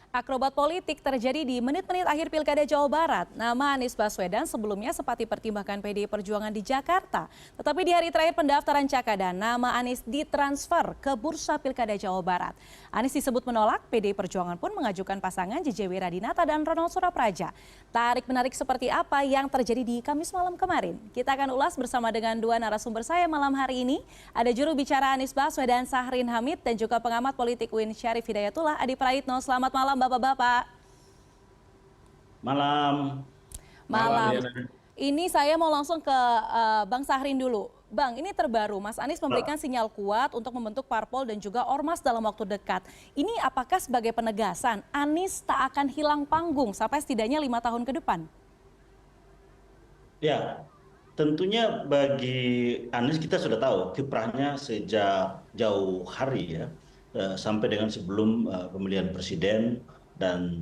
Akrobat politik terjadi di menit-menit akhir Pilkada Jawa Barat. Nama Anies Baswedan sebelumnya sempat dipertimbangkan PDI Perjuangan di Jakarta. Tetapi di hari terakhir pendaftaran Cakada, nama Anies ditransfer ke Bursa Pilkada Jawa Barat. Anies disebut menolak, PDI Perjuangan pun mengajukan pasangan JJ Wiradinata dan Ronald Surapraja. Tarik-menarik seperti apa yang terjadi di Kamis malam kemarin? Kita akan ulas bersama dengan dua narasumber saya malam hari ini. Ada juru bicara Anies Baswedan, Sahrin Hamid, dan juga pengamat politik UIN Syarif Hidayatullah, Adi Praitno. Selamat malam Bapak-bapak. Malam. Malam. Diana. Ini saya mau langsung ke Bang Sahrin dulu. Bang, ini terbaru. Mas Anies memberikan sinyal kuat untuk membentuk parpol dan juga ormas dalam waktu dekat. Ini apakah sebagai penegasan Anies tak akan hilang panggung sampai setidaknya 5 tahun ke depan? Ya, tentunya bagi Anies kita sudah tahu kiprahnya sejak jauh hari ya, sampai dengan sebelum pemilihan presiden dan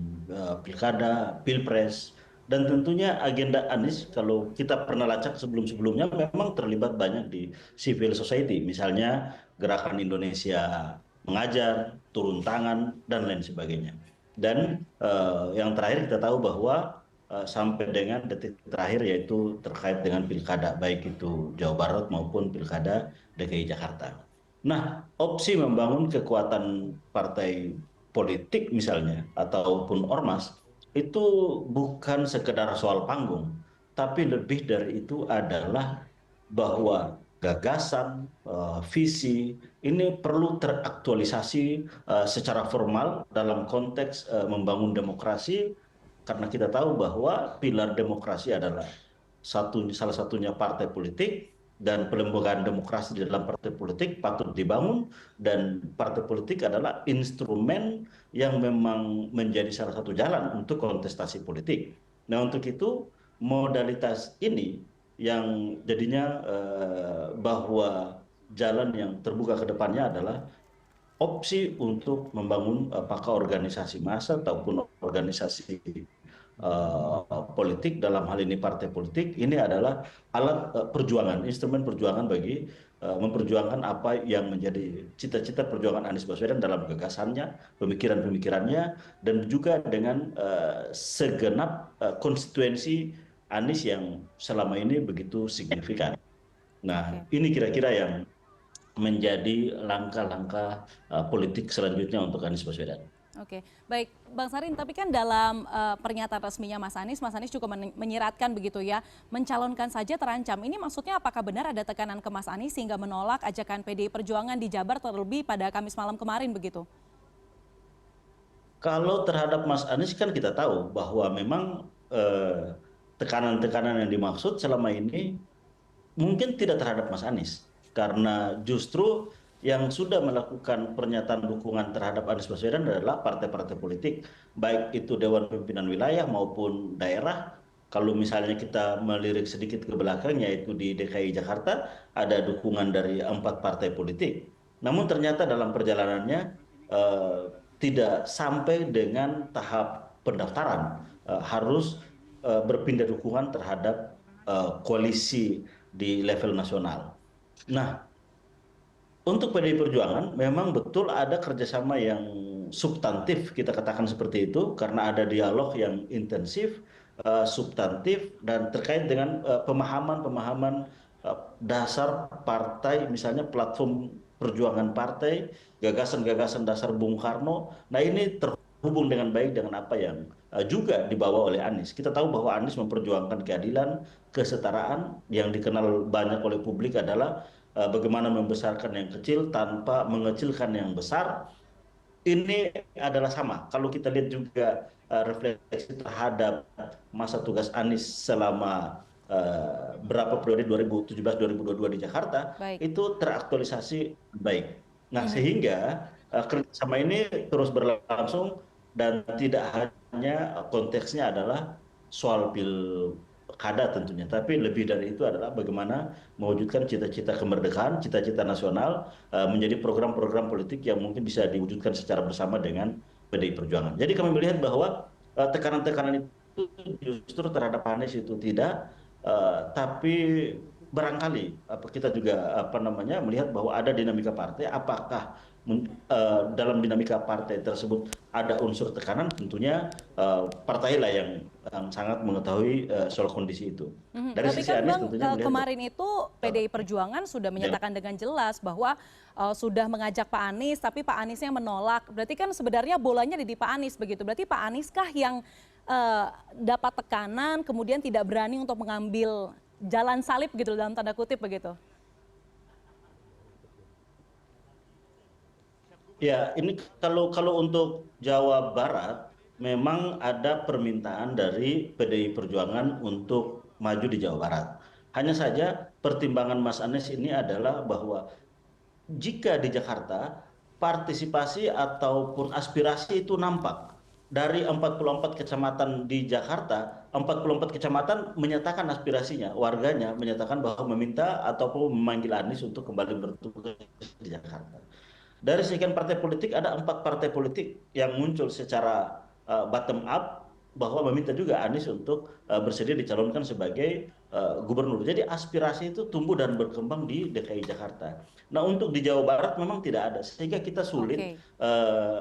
pilkada, pilpres. Dan tentunya agenda Anies kalau kita pernah lacak sebelum-sebelumnya memang terlibat banyak di civil society. Misalnya Gerakan Indonesia Mengajar, turun tangan, dan lain sebagainya. Dan yang terakhir kita tahu bahwa sampai dengan detik terakhir yaitu terkait dengan pilkada baik itu Jawa Barat maupun pilkada DKI Jakarta. Nah, opsi membangun kekuatan partai politik misalnya ataupun ormas itu bukan sekedar soal panggung, tapi lebih dari itu adalah bahwa gagasan, visi ini perlu teraktualisasi secara formal dalam konteks membangun demokrasi karena kita tahu bahwa pilar demokrasi adalah salah satunya partai politik dan pelembagaan demokrasi di dalam partai politik patut dibangun dan partai politik adalah instrumen yang memang menjadi salah satu jalan untuk kontestasi politik. Nah, untuk itu modalitas ini yang jadinya bahwa jalan yang terbuka ke depannya adalah opsi untuk membangun apakah organisasi massa ataupun organisasi politik dalam hal ini partai politik ini adalah alat perjuangan, instrumen perjuangan bagi memperjuangkan apa yang menjadi cita-cita perjuangan Anies Baswedan dalam gagasannya, pemikiran-pemikirannya, dan juga dengan segenap konstituensi Anies yang selama ini begitu signifikan. Nah, Oke. ini kira-kira yang menjadi langkah-langkah politik selanjutnya untuk Anies Baswedan. Oke, baik Bang Sarin, tapi kan dalam pernyataan resminya Mas Anies juga menyiratkan begitu ya, mencalonkan saja terancam. Ini maksudnya apakah benar ada tekanan ke Mas Anies sehingga menolak ajakan PDI Perjuangan di Jabar terlebih pada Kamis malam kemarin begitu? Kalau terhadap Mas Anies kan kita tahu bahwa memang tekanan-tekanan yang dimaksud selama ini mungkin tidak terhadap Mas Anies, karena justru yang sudah melakukan pernyataan dukungan terhadap Anies Baswedan adalah partai-partai politik, baik itu Dewan Pimpinan Wilayah maupun daerah. Kalau misalnya kita melirik sedikit ke belakang, yaitu di DKI Jakarta, ada dukungan dari 4 partai politik. Namun ternyata dalam perjalanannya eh, tidak sampai dengan tahap pendaftaran, harus berpindah dukungan terhadap koalisi di level nasional. Nah, untuk PDI Perjuangan memang betul ada kerjasama yang substantif, kita katakan seperti itu, karena ada dialog yang intensif, substantif, dan terkait dengan pemahaman-pemahaman dasar partai, misalnya platform perjuangan partai, gagasan-gagasan dasar Bung Karno. Nah, ini terhubung dengan baik dengan apa yang juga dibawa oleh Anies. Kita tahu bahwa Anies memperjuangkan keadilan, kesetaraan, yang dikenal banyak oleh publik adalah bagaimana membesarkan yang kecil tanpa mengecilkan yang besar. Ini adalah sama. Kalau kita lihat juga refleksi terhadap masa tugas Anies selama berapa periode 2017-2022 di Jakarta, Baik. itu teraktualisasi baik. Nah, Mhm. sehingga kerjasama ini terus berlangsung dan tidak hanya konteksnya adalah soal pilkada tentunya, tapi lebih dari itu adalah bagaimana mewujudkan cita-cita kemerdekaan, cita-cita nasional menjadi program-program politik yang mungkin bisa diwujudkan secara bersama dengan PDI Perjuangan. Jadi kami melihat bahwa tekanan-tekanan itu justru terhadap Anies itu tidak, tapi barangkali kita juga melihat bahwa ada dinamika partai, apakah dalam dinamika partai tersebut ada unsur tekanan, tentunya partai lah yang sangat mengetahui soal kondisi itu. Dari Tapi sisi kan Anies Bang, tentunya melihat bahwa kemarin itu PDI Perjuangan sudah menyatakan dengan jelas bahwa sudah mengajak Pak Anies, tapi Pak Aniesnya menolak. Berarti kan sebenarnya bolanya di Pak Anies begitu. Berarti Pak Anies kah yang dapat tekanan, kemudian tidak berani untuk mengambil jalan salib gitu dalam tanda kutip begitu? ya, ini kalau untuk Jawa Barat memang ada permintaan dari PDI Perjuangan untuk maju di Jawa Barat. Hanya saja pertimbangan Mas Anies ini adalah bahwa jika di Jakarta partisipasi ataupun aspirasi itu nampak dari 44 kecamatan di Jakarta, 44 kecamatan menyatakan aspirasinya, warganya menyatakan bahwa meminta ataupun memanggil Anies untuk kembali bertugas di Jakarta. Dari sekian partai politik ada 4 partai politik yang muncul secara bottom up bahwa meminta juga Anies untuk bersedia dicalonkan sebagai gubernur. Jadi aspirasi itu tumbuh dan berkembang di DKI Jakarta. Nah, untuk di Jawa Barat memang tidak ada, sehingga kita sulit Oke.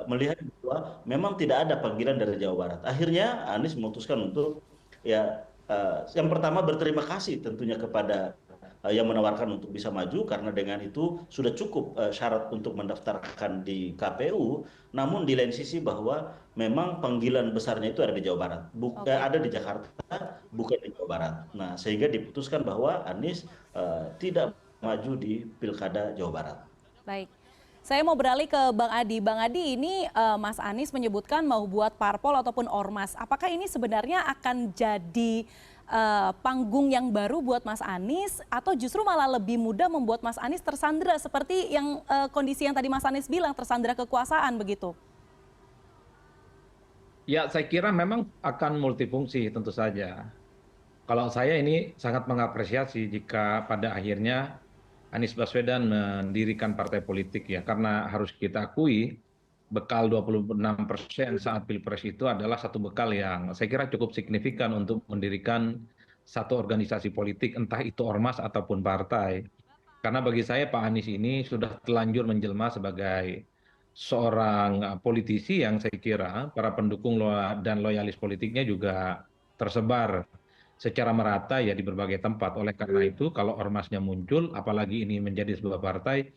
melihat bahwa memang tidak ada panggilan dari Jawa Barat. Akhirnya Anies memutuskan untuk ya yang pertama berterima kasih tentunya kepada yang menawarkan untuk bisa maju, karena dengan itu sudah cukup syarat untuk mendaftarkan di KPU. Namun di lain sisi bahwa memang panggilan besarnya itu ada di Jawa Barat, Oke, ada di Jakarta, bukan di Jawa Barat. Nah, sehingga diputuskan bahwa Anies tidak maju di Pilkada Jawa Barat. baik. Saya mau beralih ke Bang Adi. Bang Adi, ini Mas Anies menyebutkan mau buat parpol ataupun ormas. Apakah ini sebenarnya akan jadi panggung yang baru buat Mas Anies atau justru malah lebih mudah membuat Mas Anies tersandra seperti yang kondisi yang tadi Mas Anies bilang, tersandra kekuasaan begitu? Ya, saya kira memang akan multifungsi tentu saja. Kalau saya ini sangat mengapresiasi jika pada akhirnya Anies Baswedan mendirikan partai politik ya, karena harus kita akui bekal 26% saat Pilpres itu adalah satu bekal yang saya kira cukup signifikan untuk mendirikan satu organisasi politik, entah itu ormas ataupun partai. Karena bagi saya Pak Anies ini sudah telanjur menjelma sebagai seorang politisi yang saya kira para pendukung dan loyalis politiknya juga tersebar secara merata ya di berbagai tempat. Oleh karena itu, kalau ormasnya muncul, apalagi ini menjadi sebuah partai,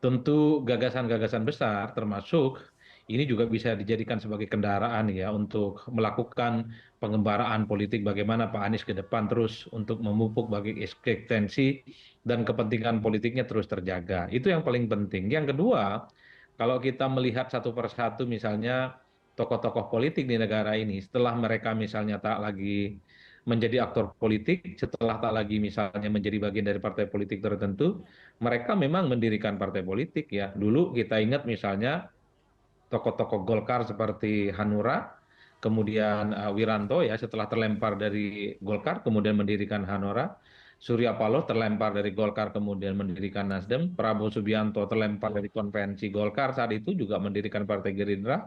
tentu gagasan-gagasan besar termasuk ini juga bisa dijadikan sebagai kendaraan ya untuk melakukan pengembaraan politik bagaimana Pak Anies ke depan terus untuk memupuk bagi eksistensi dan kepentingan politiknya terus terjaga. Itu yang paling penting. Yang kedua, kalau kita melihat satu persatu misalnya tokoh-tokoh politik di negara ini setelah mereka misalnya tak lagi menjadi aktor politik, setelah tak lagi misalnya menjadi bagian dari partai politik tertentu, mereka memang mendirikan partai politik ya. Dulu kita ingat misalnya tokoh-tokoh Golkar seperti Hanura, kemudian Wiranto ya setelah terlempar dari Golkar kemudian mendirikan Hanura, Surya Paloh terlempar dari Golkar kemudian mendirikan Nasdem, Prabowo Subianto terlempar dari konvensi Golkar saat itu juga mendirikan Partai Gerindra,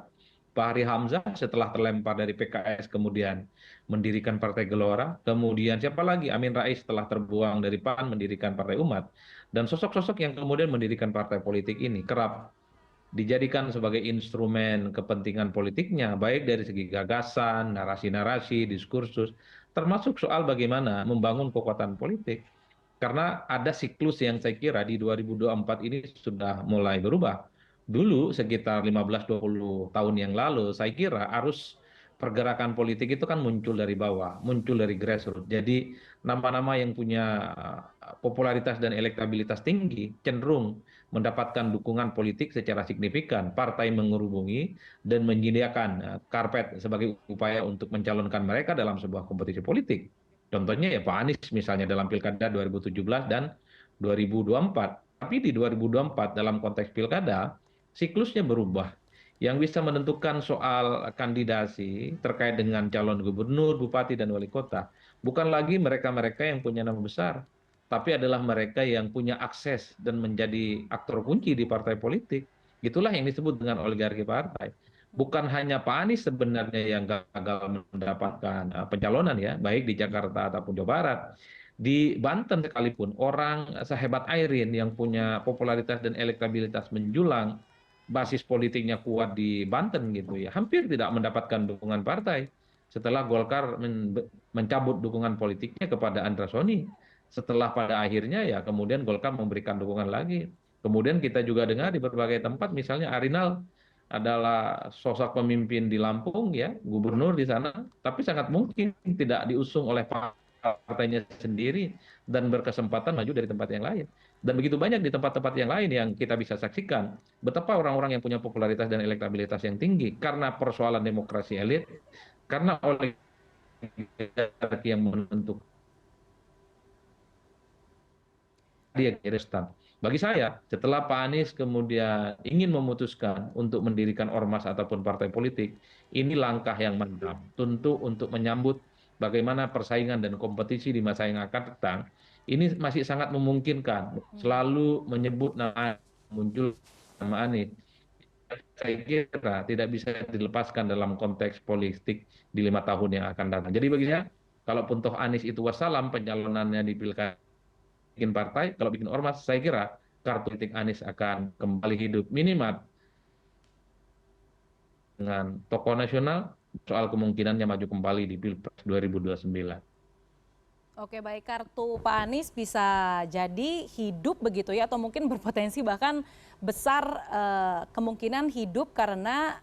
Fahri Hamzah setelah terlempar dari PKS kemudian mendirikan Partai Gelora, kemudian siapa lagi? Amin Rais setelah terbuang dari PAN mendirikan Partai Umat. Dan sosok-sosok yang kemudian mendirikan partai politik ini kerap dijadikan sebagai instrumen kepentingan politiknya, baik dari segi gagasan, narasi-narasi, diskursus, termasuk soal bagaimana membangun kekuatan politik. Karena ada siklus yang saya kira di 2024 ini sudah mulai berubah. Dulu sekitar 15-20 tahun yang lalu, saya kira arus pergerakan politik itu kan muncul dari bawah, muncul dari grassroots. Jadi nama-nama yang punya popularitas dan elektabilitas tinggi cenderung mendapatkan dukungan politik secara signifikan. Partai mengerubungi dan menyediakan karpet sebagai upaya untuk mencalonkan mereka dalam sebuah kompetisi politik. Contohnya ya Pak Anies misalnya dalam Pilkada 2017 dan 2024. Tapi di 2024 dalam konteks Pilkada, siklusnya berubah. Yang bisa menentukan soal kandidasi terkait dengan calon gubernur, bupati, dan wali kota. Bukan lagi mereka-mereka yang punya nama besar, tapi adalah mereka yang punya akses dan menjadi aktor kunci di partai politik. Itulah yang disebut dengan oligarki partai. Bukan hanya Pak Anies sebenarnya yang gagal mendapatkan pencalonan ya, baik di Jakarta ataupun Jawa Barat. Di Banten sekalipun orang sehebat Airin yang punya popularitas dan elektabilitas menjulang basis politiknya kuat di Banten gitu ya, hampir tidak mendapatkan dukungan partai. Setelah Golkar mencabut dukungan politiknya kepada Andra Soni, setelah pada akhirnya ya kemudian Golkar memberikan dukungan lagi. Kemudian kita juga dengar di berbagai tempat, misalnya Arinal adalah sosok pemimpin di Lampung ya, gubernur di sana, tapi sangat mungkin tidak diusung oleh partainya sendiri dan berkesempatan maju dari tempat yang lain. Dan begitu banyak di tempat-tempat yang lain yang kita bisa saksikan betapa orang-orang yang punya popularitas dan elektabilitas yang tinggi karena persoalan demokrasi elit, karena oligarki yang menentukan dia jadi start. Bagi saya, setelah Pak Anies kemudian ingin memutuskan untuk mendirikan ormas ataupun partai politik, ini langkah yang mantap. Tentu untuk menyambut bagaimana persaingan dan kompetisi di masa yang akan datang, ini masih sangat memungkinkan. Selalu menyebut nama muncul nama Anies. Saya kira tidak bisa dilepaskan dalam konteks politik di 5 tahun yang akan datang. Jadi bagi saya, kalaupun toh Anies itu wassalam pencalonannya di pilkada bikin partai, kalau bikin ormas, saya kira kartu politik Anies akan kembali hidup minimal dengan tokoh nasional soal kemungkinannya maju kembali di Pilpres 2029. Oke, baik, kartu Pak Anies bisa jadi hidup begitu ya, atau mungkin berpotensi bahkan besar kemungkinan hidup karena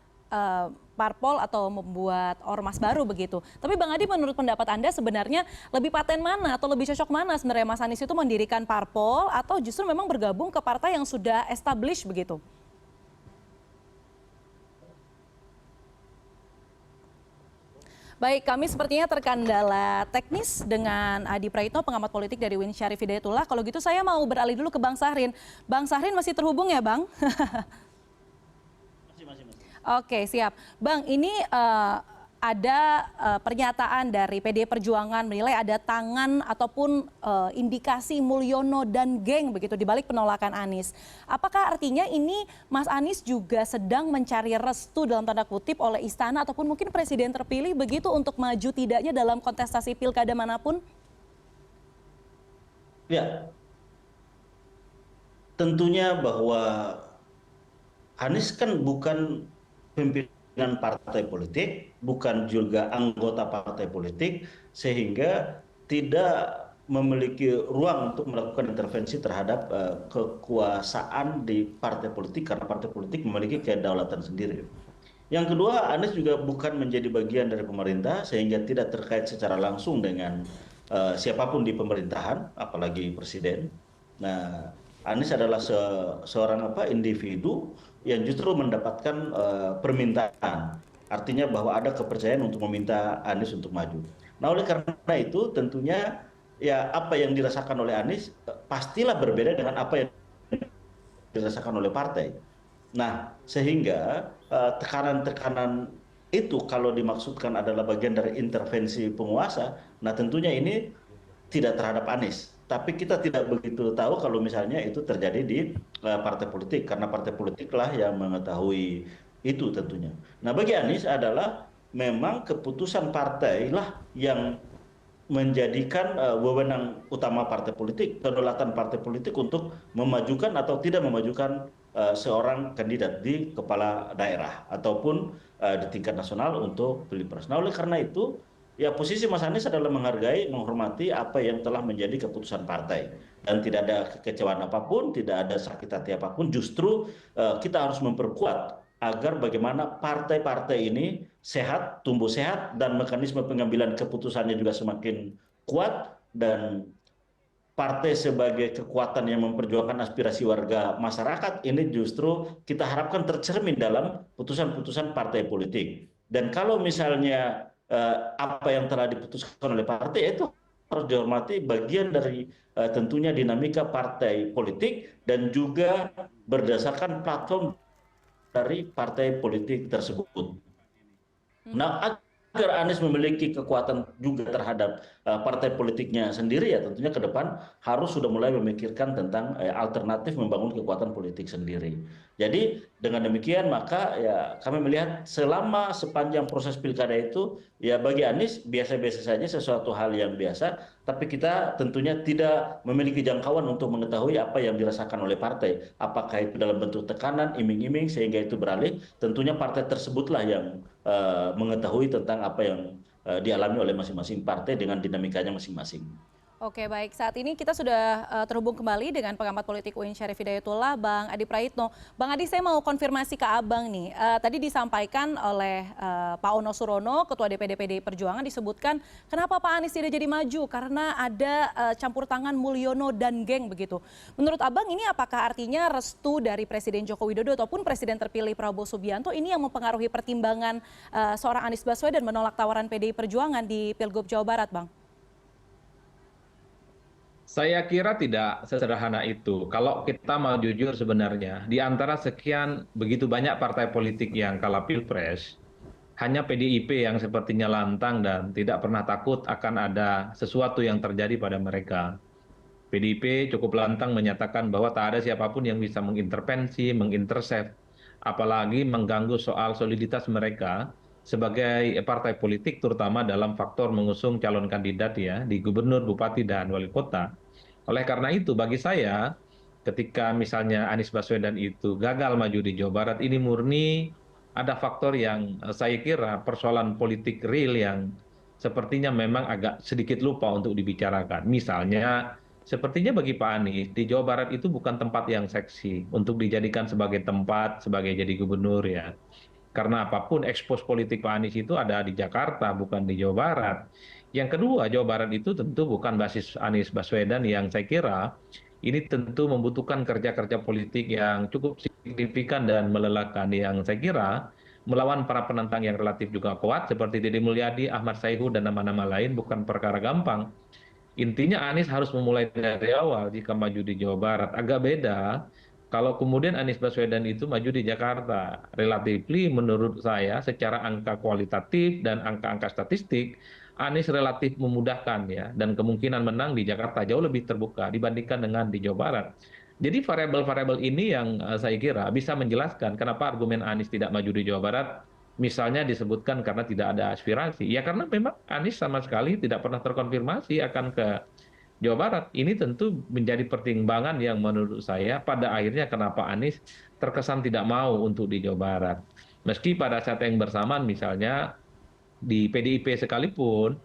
parpol atau membuat ormas baru begitu. Tapi Bang Adi, menurut pendapat Anda sebenarnya lebih paten mana atau lebih cocok mana sebenarnya Mas Anies itu mendirikan parpol atau justru memang bergabung ke partai yang sudah established begitu? Baik, kami sepertinya terkendala teknis dengan Adi Praitno, pengamat politik dari UIN Syarif Hidayatullah. Kalau gitu saya mau beralih dulu ke Bang Sahrin. Bang Sahrin masih terhubung ya, Bang? Masih. Oke, siap. Bang, ini ada pernyataan dari PD Perjuangan menilai ada tangan ataupun indikasi Mulyono dan geng begitu di balik penolakan Anies. Apakah artinya ini Mas Anies juga sedang mencari restu dalam tanda kutip oleh istana ataupun mungkin presiden terpilih begitu untuk maju tidaknya dalam kontestasi pilkada manapun? Ya, tentunya bahwa Anies kan bukan pimpinan partai politik, bukan juga anggota partai politik, sehingga tidak memiliki ruang untuk melakukan intervensi terhadap kekuasaan di partai politik karena partai politik memiliki kedaulatan sendiri. Yang kedua, Anies juga bukan menjadi bagian dari pemerintah sehingga tidak terkait secara langsung dengan siapapun di pemerintahan, apalagi presiden. Nah, Anies adalah seorang individu yang justru mendapatkan permintaan. Artinya bahwa ada kepercayaan untuk meminta Anies untuk maju. Nah, oleh karena itu tentunya ya apa yang dirasakan oleh Anies pastilah berbeda dengan apa yang dirasakan oleh partai. Nah, sehingga tekanan-tekanan itu kalau dimaksudkan adalah bagian dari intervensi penguasa, nah tentunya ini tidak terhadap Anies. Tapi kita tidak begitu tahu kalau misalnya itu terjadi di partai politik, karena partai politiklah yang mengetahui itu tentunya. Nah, bagi Anies adalah memang keputusan partai lah yang menjadikan wewenang utama partai politik, kedaulatan partai politik untuk memajukan atau tidak memajukan seorang kandidat di kepala daerah ataupun di tingkat nasional untuk pilpres. Nah, oleh karena itu, ya posisi Mas Anies adalah menghargai, menghormati apa yang telah menjadi keputusan partai dan tidak ada kekecewaan apapun, tidak ada sakit hati apapun. Justru kita harus memperkuat agar bagaimana partai-partai ini sehat, tumbuh sehat, dan mekanisme pengambilan keputusannya juga semakin kuat, dan partai sebagai kekuatan yang memperjuangkan aspirasi warga masyarakat ini justru kita harapkan tercermin dalam putusan-putusan partai politik. Dan kalau misalnya apa yang telah diputuskan oleh partai itu harus dihormati, bagian dari tentunya dinamika partai politik dan juga berdasarkan platform dari partai politik tersebut. Nah, agar Anies memiliki kekuatan juga terhadap partai politiknya sendiri, ya tentunya ke depan harus sudah mulai memikirkan tentang alternatif membangun kekuatan politik sendiri. Jadi dengan demikian maka ya kami melihat selama sepanjang proses pilkada itu ya bagi Anies biasa-biasa saja, sesuatu hal yang biasa, tapi kita tentunya tidak memiliki jangkauan untuk mengetahui apa yang dirasakan oleh partai. Apakah itu dalam bentuk tekanan, iming-iming sehingga itu beralih, tentunya partai tersebutlah yang mengetahui tentang apa yang dialami oleh masing-masing partai dengan dinamikanya masing-masing. Oke, baik. Saat ini kita sudah terhubung kembali dengan pengamat politik UIN Syarif Hidayatullah, Bang Adi Praitno. Bang Adi, saya mau konfirmasi ke Abang nih. Tadi disampaikan oleh Pak Ono Surono, Ketua DPD PDI Perjuangan, disebutkan kenapa Pak Anies tidak jadi maju karena ada campur tangan Mulyono dan geng begitu. Menurut Abang ini apakah artinya restu dari Presiden Joko Widodo ataupun Presiden terpilih Prabowo Subianto ini yang mempengaruhi pertimbangan seorang Anies Baswedan menolak tawaran PDI Perjuangan di Pilgub Jawa Barat, Bang? Saya kira tidak sesederhana itu. Kalau kita mau jujur sebenarnya, di antara sekian begitu banyak partai politik yang kalah pilpres, hanya PDIP yang sepertinya lantang dan tidak pernah takut akan ada sesuatu yang terjadi pada mereka. PDIP cukup lantang menyatakan bahwa tak ada siapapun yang bisa mengintervensi, mengintercept, apalagi mengganggu soal soliditas mereka sebagai partai politik, terutama dalam faktor mengusung calon kandidat ya di gubernur, bupati, dan wali kota. Oleh karena itu, bagi saya, ketika misalnya Anies Baswedan itu gagal maju di Jawa Barat, ini murni ada faktor yang saya kira persoalan politik real yang sepertinya memang agak sedikit lupa untuk dibicarakan. Misalnya, sepertinya bagi Pak Anies, di Jawa Barat itu bukan tempat yang seksi untuk dijadikan sebagai tempat, sebagai jadi gubernur ya. Karena apapun ekspos politik Pak Anies itu ada di Jakarta, bukan di Jawa Barat. Yang kedua, Jawa Barat itu tentu bukan basis Anies Baswedan yang saya kira ini tentu membutuhkan kerja-kerja politik yang cukup signifikan dan melelahkan yang saya kira melawan para penantang yang relatif juga kuat seperti Deddy Mulyadi, Ahmad Saihu, dan nama-nama lain bukan perkara gampang. Intinya Anies harus memulai dari awal jika maju di Jawa Barat. Agak beda kalau kemudian Anies Baswedan itu maju di Jakarta. Relatifly menurut saya secara angka kualitatif dan angka-angka statistik, Anies relatif memudahkan ya. Dan kemungkinan menang di Jakarta jauh lebih terbuka dibandingkan dengan di Jawa Barat. Jadi variabel-variabel ini yang saya kira bisa menjelaskan kenapa argumen Anies tidak maju di Jawa Barat. Misalnya disebutkan karena tidak ada aspirasi. Ya karena memang Anies sama sekali tidak pernah terkonfirmasi akan ke Jawa Barat. Ini tentu menjadi pertimbangan yang menurut saya pada akhirnya kenapa Anies terkesan tidak mau untuk di Jawa Barat. Meski pada saat yang bersamaan misalnya di PDIP sekalipun,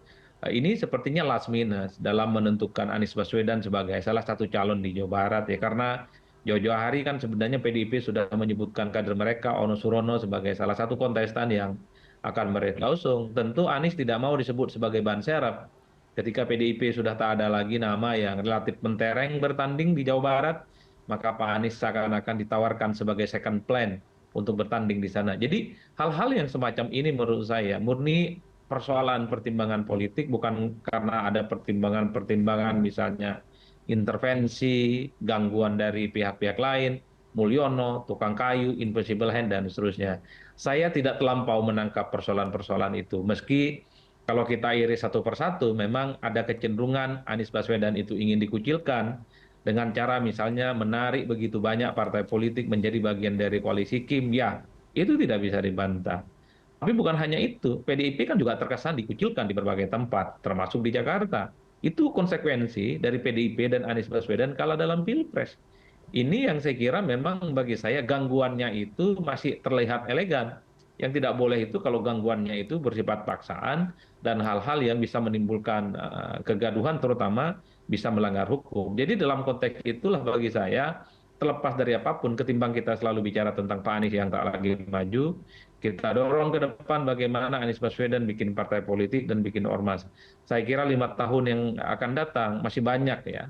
ini sepertinya last minute dalam menentukan Anies Baswedan sebagai salah satu calon di Jawa Barat ya karena jauh-jauh hari kan sebenarnya PDIP sudah menyebutkan kader mereka Ono Surono sebagai salah satu kontestan yang akan mereka usung. Tentu Anies tidak mau disebut sebagai ban serap. Ketika PDIP sudah tak ada lagi nama yang relatif mentereng bertanding di Jawa Barat, maka Pak Anies seakan-akan ditawarkan sebagai second plan untuk bertanding di sana. Jadi hal-hal yang semacam ini menurut saya murni persoalan pertimbangan politik bukan karena ada pertimbangan-pertimbangan misalnya intervensi, gangguan dari pihak-pihak lain, Mulyono, tukang kayu, invisible hand, dan seterusnya. Saya tidak terlampau menangkap persoalan-persoalan itu. Meski kalau kita iris satu persatu, memang ada kecenderungan Anies Baswedan itu ingin dikucilkan dengan cara misalnya menarik begitu banyak partai politik menjadi bagian dari koalisi Kim. Ya, itu tidak bisa dibantah. Tapi bukan hanya itu, PDIP kan juga terkesan dikucilkan di berbagai tempat, termasuk di Jakarta. Itu konsekuensi dari PDIP dan Anies Baswedan kalah dalam Pilpres. Ini yang saya kira memang bagi saya gangguannya itu masih terlihat elegan. Yang tidak boleh itu kalau gangguannya itu bersifat paksaan dan hal-hal yang bisa menimbulkan kegaduhan terutama bisa melanggar hukum. Jadi dalam konteks itulah bagi saya terlepas dari apapun ketimbang kita selalu bicara tentang Pak Anies yang tak lagi maju, kita dorong ke depan bagaimana Anies Baswedan bikin partai politik dan bikin ormas. Saya kira 5 tahun yang akan datang masih banyak ya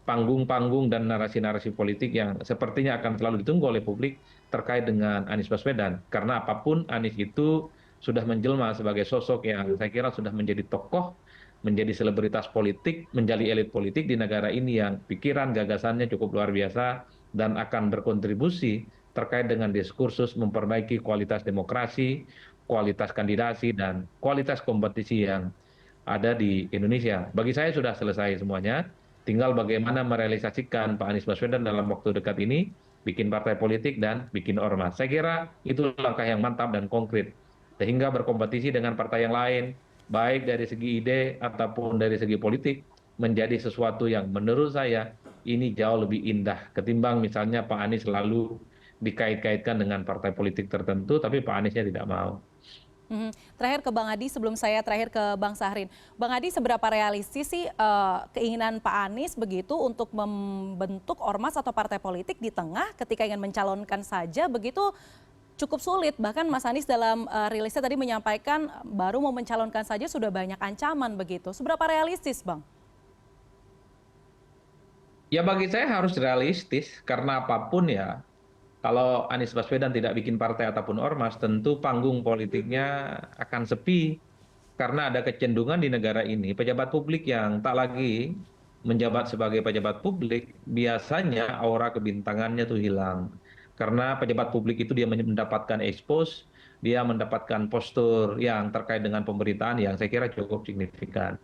panggung-panggung dan narasi-narasi politik yang sepertinya akan selalu ditunggu oleh publik terkait dengan Anies Baswedan. Karena apapun Anies itu sudah menjelma sebagai sosok yang saya kira sudah menjadi tokoh, menjadi selebritas politik, menjadi elit politik di negara ini yang pikiran, gagasannya cukup luar biasa dan akan berkontribusi terkait dengan diskursus memperbaiki kualitas demokrasi, kualitas kandidasi, dan kualitas kompetisi yang ada di Indonesia. Bagi saya sudah selesai semuanya. Tinggal bagaimana merealisasikan Pak Anies Baswedan dalam waktu dekat ini bikin partai politik dan bikin ormas. Saya kira itu langkah yang mantap dan konkret, sehingga berkompetisi dengan partai yang lain, baik dari segi ide ataupun dari segi politik, menjadi sesuatu yang menurut saya ini jauh lebih indah ketimbang misalnya Pak Anies selalu dikait-kaitkan dengan partai politik tertentu, tapi Pak Aniesnya tidak mau. Terakhir ke Bang Adi, sebelum saya terakhir ke Bang Sahrin. Bang Adi, seberapa realistis sih keinginan Pak Anies begitu untuk membentuk ormas atau partai politik di tengah ketika ingin mencalonkan saja begitu cukup sulit. Bahkan Mas Anies dalam rilisnya tadi menyampaikan baru mau mencalonkan saja sudah banyak ancaman begitu. Seberapa realistis, Bang? Ya bagi saya harus realistis, karena apapun ya, kalau Anies Baswedan tidak bikin partai ataupun ormas, tentu panggung politiknya akan sepi. Karena ada kecenderungan di negara ini, pejabat publik yang tak lagi menjabat sebagai pejabat publik, biasanya aura kebintangannya tuh hilang. Karena pejabat publik itu dia mendapatkan expose, dia mendapatkan postur yang terkait dengan pemberitaan yang saya kira cukup signifikan.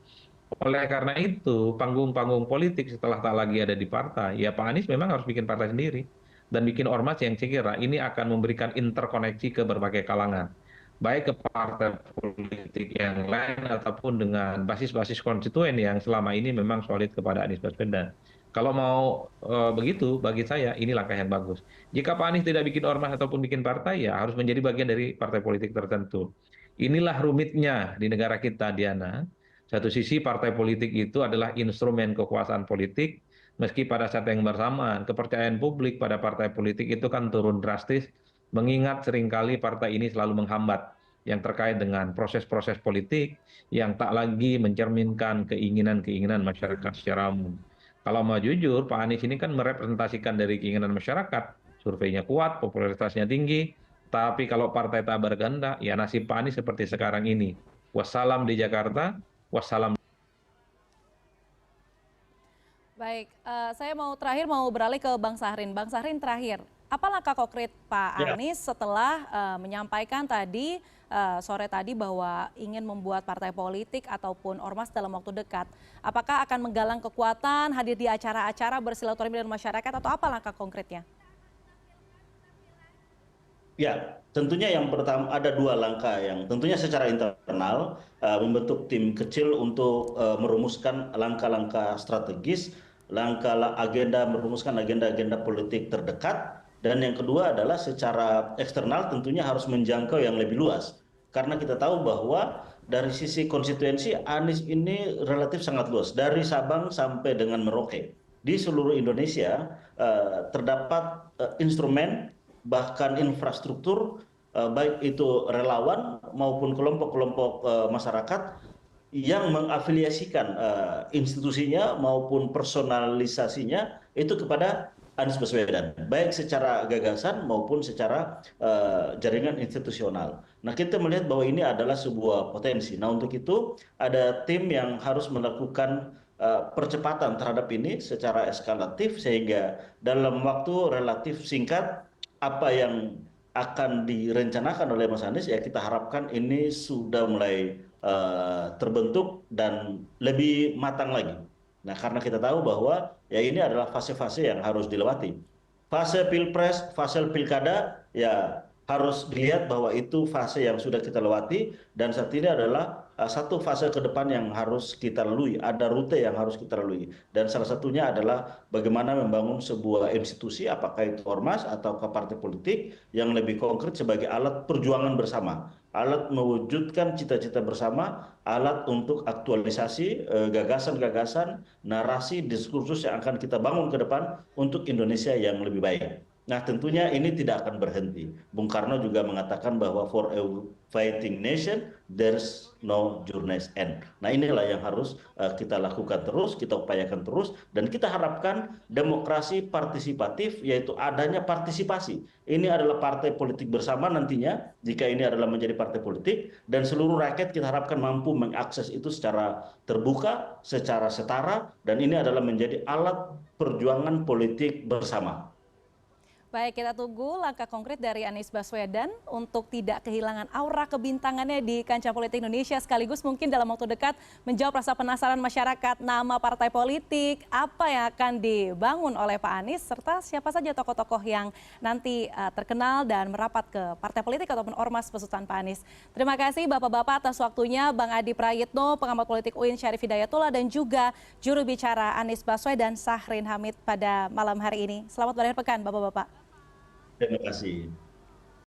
Oleh karena itu, panggung-panggung politik setelah tak lagi ada di partai, ya Pak Anies memang harus bikin partai sendiri. Dan bikin ormas yang saya kira ini akan memberikan interkoneksi ke berbagai kalangan. Baik ke partai politik yang lain ataupun dengan basis-basis konstituen yang selama ini memang solid kepada Anies Baswedan. Kalau mau begitu, bagi saya ini langkah yang bagus. Jika Pak Anies tidak bikin ormas ataupun bikin partai, ya harus menjadi bagian dari partai politik tertentu. Inilah rumitnya di negara kita, Diana. Satu sisi partai politik itu adalah instrumen kekuasaan politik, meski pada saat yang bersamaan kepercayaan publik pada partai politik itu kan turun drastis, mengingat seringkali partai ini selalu menghambat yang terkait dengan proses-proses politik yang tak lagi mencerminkan keinginan-keinginan masyarakat secara umum. Kalau mau jujur, Pak Anies ini kan merepresentasikan dari keinginan masyarakat, surveinya kuat, popularitasnya tinggi, tapi kalau partai tak berkehendak, ya nasib Pak Anies seperti sekarang ini. Wassalam di Jakarta, wassalam. Baik, saya mau terakhir mau beralih ke Bang Sahrin. Bang Sahrin terakhir, apa langkah konkret Pak Ya. Anies setelah menyampaikan tadi sore tadi bahwa ingin membuat partai politik ataupun ormas dalam waktu dekat? Apakah akan menggalang kekuatan, hadir di acara-acara bersilaturahmi dengan masyarakat atau apa langkah konkretnya? Ya, tentunya yang pertama ada dua langkah yang tentunya secara internal membentuk tim kecil untuk merumuskan langkah-langkah strategis, agenda merumuskan agenda-agenda politik terdekat, dan yang kedua adalah secara eksternal tentunya harus menjangkau yang lebih luas. Karena kita tahu bahwa dari sisi konstituensi Anies ini relatif sangat luas, dari Sabang sampai dengan Merauke. Di seluruh Indonesia terdapat instrumen bahkan infrastruktur baik itu relawan maupun kelompok-kelompok masyarakat yang mengafiliasikan institusinya maupun personalisasinya itu kepada Anies Baswedan, baik secara gagasan maupun secara jaringan institusional. Nah, kita melihat bahwa ini adalah sebuah potensi. Nah, untuk itu ada tim yang harus melakukan percepatan terhadap ini secara eskalatif sehingga dalam waktu relatif singkat apa yang akan direncanakan oleh Mas Anies ya kita harapkan ini sudah mulai terbentuk dan lebih matang lagi. Nah, karena kita tahu bahwa ya ini adalah fase-fase yang harus dilewati. Fase pilpres, fase pilkada ya harus dilihat bahwa itu fase yang sudah kita lewati dan saat ini adalah satu fase ke depan yang harus kita lalui, ada rute yang harus kita lalui. Dan salah satunya adalah bagaimana membangun sebuah institusi, apakah itu ormas atau ke partai politik yang lebih konkret sebagai alat perjuangan bersama, alat mewujudkan cita-cita bersama, alat untuk aktualisasi gagasan-gagasan, narasi, diskursus yang akan kita bangun ke depan untuk Indonesia yang lebih baik. Nah, tentunya ini tidak akan berhenti. Bung Karno juga mengatakan bahwa for a fighting nation, there's no journey's end. Nah, inilah yang harus kita lakukan terus, kita upayakan terus, dan kita harapkan demokrasi partisipatif, yaitu adanya partisipasi. Ini adalah partai politik bersama nantinya, jika ini adalah menjadi partai politik, dan seluruh rakyat kita harapkan mampu mengakses itu secara terbuka, secara setara, dan ini adalah menjadi alat perjuangan politik bersama. Baik, kita tunggu langkah konkret dari Anies Baswedan untuk tidak kehilangan aura kebintangannya di kancah politik Indonesia, sekaligus mungkin dalam waktu dekat menjawab rasa penasaran masyarakat nama partai politik, apa yang akan dibangun oleh Pak Anies, serta siapa saja tokoh-tokoh yang nanti terkenal dan merapat ke partai politik ataupun ormas besutan Pak Anies. Terima kasih Bapak-Bapak atas waktunya, Bang Adi Prayitno, pengamat politik UIN Syarif Hidayatullah, dan juga juru bicara Anies Baswedan, Syahrin Hamid pada malam hari ini. Selamat berakhir pekan Bapak-Bapak. Terima kasih.